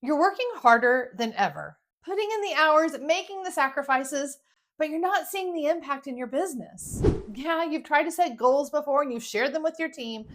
You're working harder than ever, putting in the hours, making the sacrifices, but you're not seeing the impact in your business. Yeah, you've tried to set goals before and you've shared them with your team,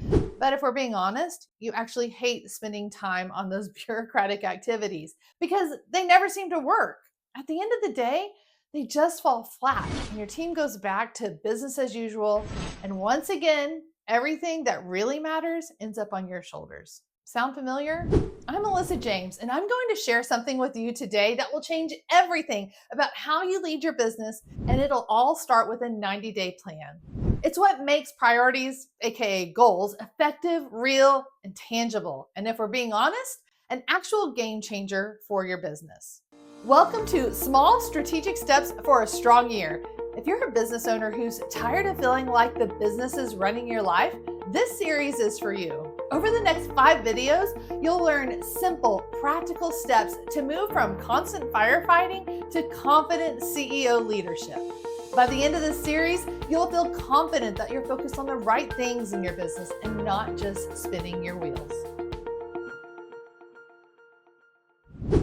but if we're being honest, you actually hate spending time on those bureaucratic activities because they never seem to work. At the end of the day, they just fall flat and your team goes back to business as usual. And once again, everything that really matters ends up on your shoulders. Sound familiar? I'm Melissa James, and I'm going to share something with you today that will change everything about how you lead your business, and it'll all start with a 90-day plan. It's what makes priorities, aka goals, effective, real, and tangible. And if we're being honest, an actual game changer for your business. Welcome to Small Strategic Steps for a Strong Year. If you're a business owner who's tired of feeling like the business is running your life, this series is for you. Over the next 5 videos, you'll learn simple, practical steps to move from constant firefighting to confident CEO leadership. By the end of this series, you'll feel confident that you're focused on the right things in your business and not just spinning your wheels.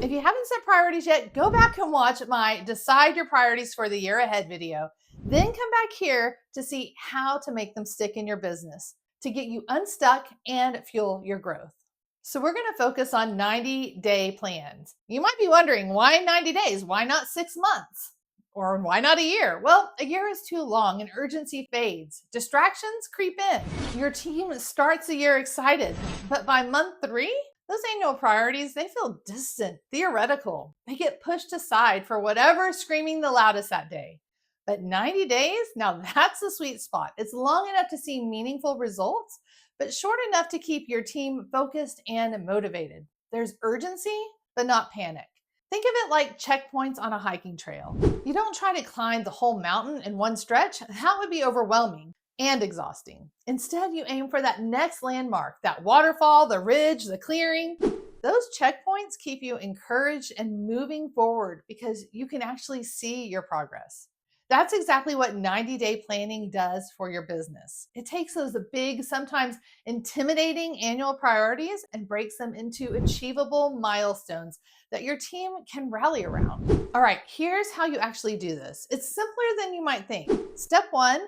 If you haven't set priorities yet, go back and watch my Decide Your Priorities for the Year Ahead video. Then come back here to see how to make them stick in your business to get you unstuck and fuel your growth. So we're going to focus on 90-day plans. You might be wondering, why 90 days? Why not 6 months? Or why not a year? Well, a year is too long and urgency fades. Distractions creep in. Your team starts the year excited, but by month 3, those annual priorities, they feel distant, theoretical. They get pushed aside for whatever's screaming the loudest that day. But 90 days, now that's the sweet spot. It's long enough to see meaningful results, but short enough to keep your team focused and motivated. There's urgency, but not panic. Think of it like checkpoints on a hiking trail. You don't try to climb the whole mountain in one stretch. That would be overwhelming and exhausting. Instead, you aim for that next landmark, that waterfall, the ridge, the clearing. Those checkpoints keep you encouraged and moving forward because you can actually see your progress. That's exactly what 90-day planning does for your business. It takes those big, sometimes intimidating annual priorities and breaks them into achievable milestones that your team can rally around. All right, here's how you actually do this. It's simpler than you might think. Step 1,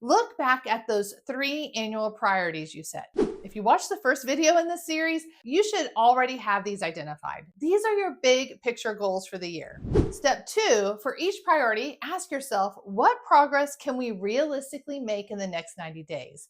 look back at those 3 annual priorities you set. If you watched the first video in this series, you should already have these identified. These are your big picture goals for the year. Step 2, for each priority, ask yourself, what progress can we realistically make in the next 90 days?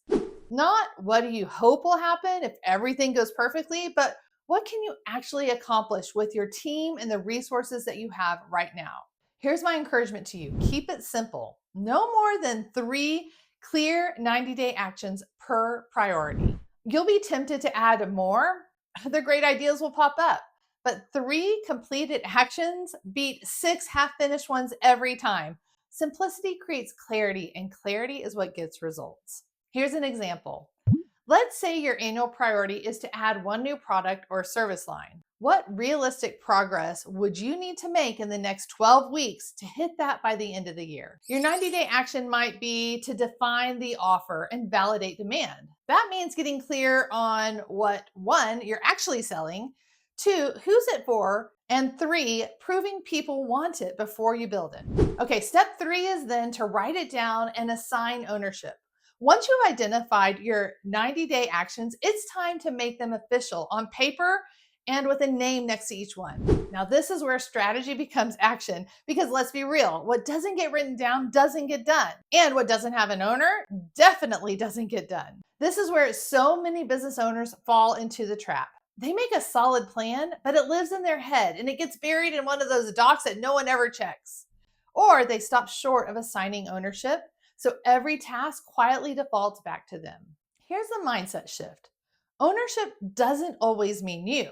Not what do you hope will happen if everything goes perfectly, but what can you actually accomplish with your team and the resources that you have right now? Here's my encouragement to you. Keep it simple. No more than 3 clear 90-day actions per priority. You'll be tempted to add more. Other great ideas will pop up. But 3 completed actions beat 6 half-finished ones every time. Simplicity creates clarity, and clarity is what gets results. Here's an example. Let's say your annual priority is to add 1 new product or service line. What realistic progress would you need to make in the next 12 weeks to hit that by the end of the year? Your 90-day action might be to define the offer and validate demand. That means getting clear on what, 1, you're actually selling, 2, who's it for, and 3, proving people want it before you build it. Okay, step 3 is then to write it down and assign ownership. Once you've identified your 90-day actions, it's time to make them official on paper and with a name next to each one. Now, this is where strategy becomes action because let's be real, what doesn't get written down doesn't get done. And what doesn't have an owner definitely doesn't get done. This is where so many business owners fall into the trap. They make a solid plan, but it lives in their head and it gets buried in one of those docs that no one ever checks. Or they stop short of assigning ownership, so every task quietly defaults back to them. Here's the mindset shift. Ownership doesn't always mean you.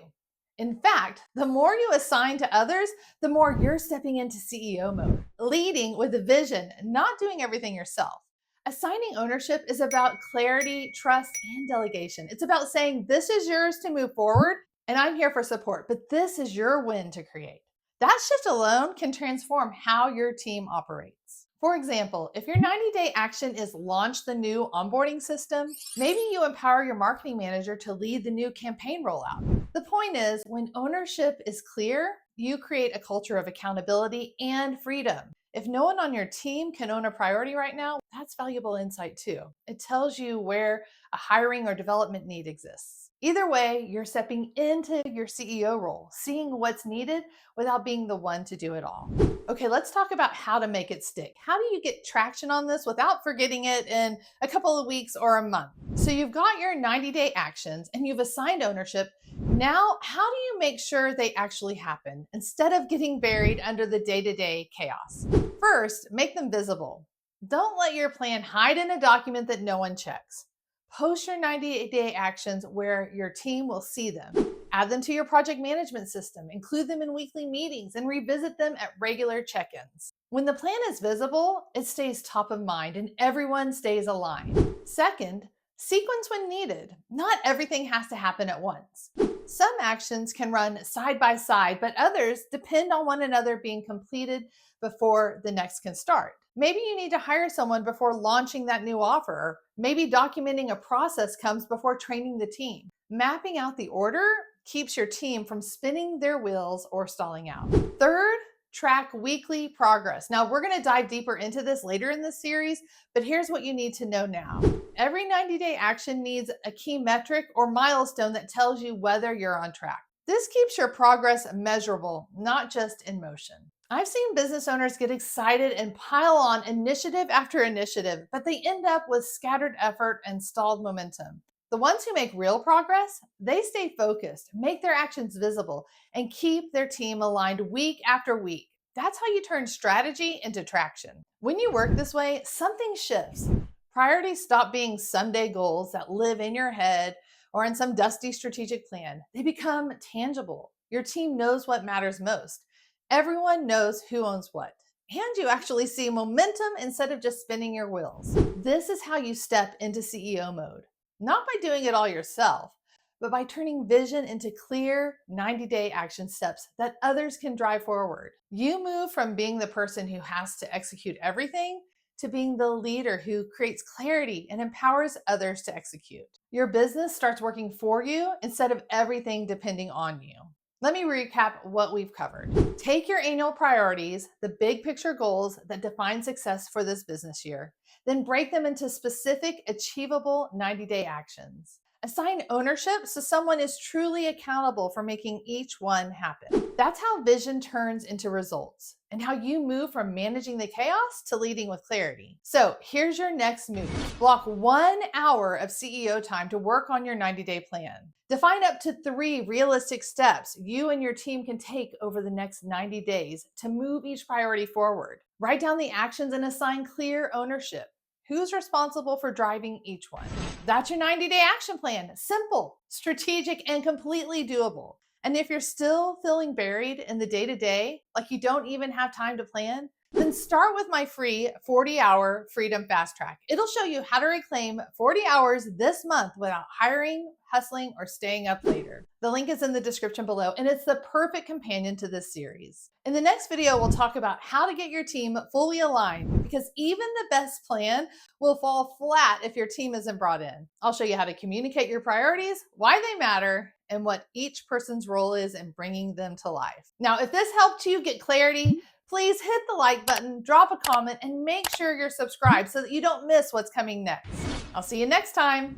In fact, the more you assign to others, the more you're stepping into CEO mode, leading with a vision, not doing everything yourself. Assigning ownership is about clarity, trust, and delegation. It's about saying, this is yours to move forward, and I'm here for support, but this is your win to create. That shift alone can transform how your team operates. For example, if your 90-day action is launch the new onboarding system, maybe you empower your marketing manager to lead the new campaign rollout. The point is, when ownership is clear, you create a culture of accountability and freedom. If no one on your team can own a priority right now, that's valuable insight too. It tells you where a hiring or development need exists. Either way, you're stepping into your CEO role, seeing what's needed without being the one to do it all. Okay, let's talk about how to make it stick. How do you get traction on this without forgetting it in a couple of weeks or a month? So you've got your 90-day actions and you've assigned ownership. Now, how do you make sure they actually happen instead of getting buried under the day-to-day chaos? First, make them visible. Don't let your plan hide in a document that no one checks. Post your 90-day actions where your team will see them. Add them to your project management system, include them in weekly meetings, and revisit them at regular check-ins. When the plan is visible, it stays top of mind and everyone stays aligned. Second, sequence when needed. Not everything has to happen at once. Some actions can run side by side, but others depend on one another being completed before the next can start. Maybe you need to hire someone before launching that new offer, or maybe documenting a process comes before training the team. Mapping out the order keeps your team from spinning their wheels or stalling out. Third, track weekly progress. Now, we're going to dive deeper into this later in the series, but here's what you need to know now. Every 90-day action needs a key metric or milestone that tells you whether you're on track. This keeps your progress measurable, not just in motion. I've seen business owners get excited and pile on initiative after initiative, but they end up with scattered effort and stalled momentum. The ones who make real progress, they stay focused, make their actions visible, and keep their team aligned week after week. That's how you turn strategy into traction. When you work this way, something shifts. Priorities stop being someday goals that live in your head or in some dusty strategic plan. They become tangible. Your team knows what matters most. Everyone knows who owns what. And you actually see momentum instead of just spinning your wheels. This is how you step into CEO mode. Not by doing it all yourself, but by turning vision into clear 90-day action steps that others can drive forward. You move from being the person who has to execute everything to being the leader who creates clarity and empowers others to execute. Your business starts working for you instead of everything depending on you. Let me recap what we've covered. Take your annual priorities, the big picture goals that define success for this business year, then break them into specific, achievable 90-day actions. Assign ownership so someone is truly accountable for making each one happen. That's how vision turns into results and how you move from managing the chaos to leading with clarity. So here's your next move. Block 1 hour of CEO time to work on your 90-day plan. Define up to 3 realistic steps you and your team can take over the next 90 days to move each priority forward. Write down the actions and assign clear ownership. Who's responsible for driving each one? That's your 90-day action plan. Simple, strategic, and completely doable. And if you're still feeling buried in the day-to-day, like you don't even have time to plan, then start with my free 40-hour Freedom Fast Track. It'll show you how to reclaim 40 hours this month without hiring, hustling, or staying up later. The link is in the description below, and it's the perfect companion to this series. In the next video, we'll talk about how to get your team fully aligned, because even the best plan will fall flat if your team isn't brought in. I'll show you how to communicate your priorities, why they matter, and what each person's role is in bringing them to life. Now, if this helped you get clarity, please hit the like button, drop a comment, and make sure you're subscribed so that you don't miss what's coming next. I'll see you next time.